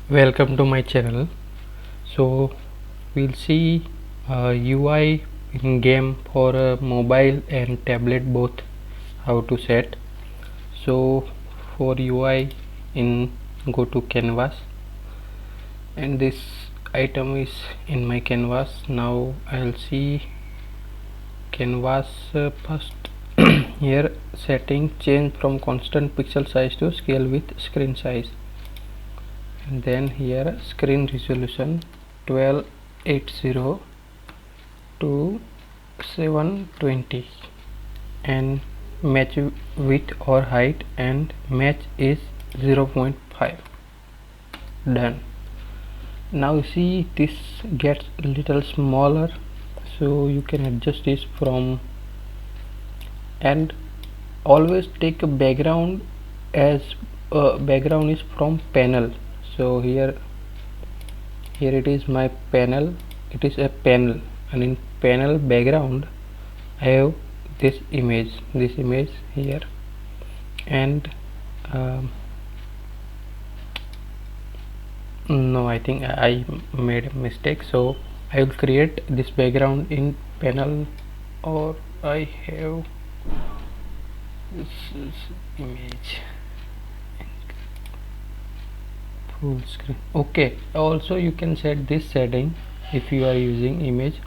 Welcome to my channel. So we'll see UI in game for mobile and tablet both, how to set. So for UI, in go to canvas, and this item is in my canvas. Now I'll see canvas first. Here setting, change from constant pixel size to scale with screen size, and then here screen resolution 1280 to 720, and match width or height, and match is 0.5. Done. Now see this gets a little smaller, so you can adjust this from, and always take a background as background is from panel. So here it is my panel, it is a panel, and in panel background I have this image here, and no, I think I made a mistake, so I will create this background in panel, or I have this is image full screen. Okay, also you can set this setting. If you are using image,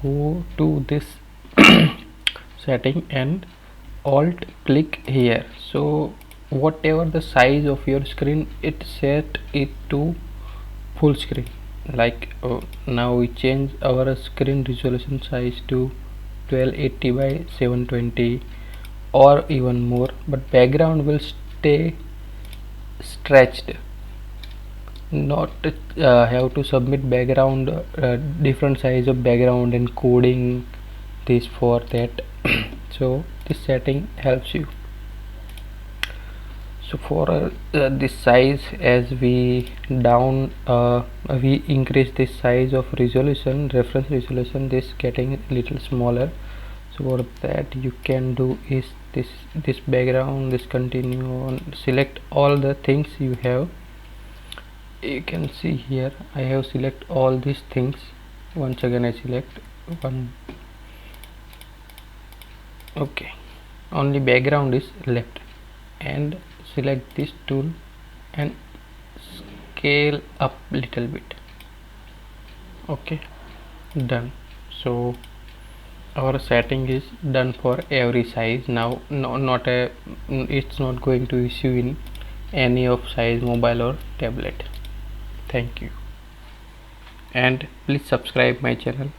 go to this setting and alt click here, so whatever the size of your screen, it set it to full screen. Like now we change our screen resolution size to 1280 by 720 or even more, but background will stay stretched. Not have to submit background, different size of background and coding this for that. So this setting helps you. So for this size, as we we increase this size of resolution, reference resolution, this getting a little smaller. So for that you can do is this background, this continue on, select all the things you have. You can see here I have select all these things. Once again I select one. Okay, only background is left, and select this tool and scale up little bit. Okay, done. So our setting is done for every size. Now it's not going to issue in any of size, mobile or tablet. Thank you, and please subscribe my channel.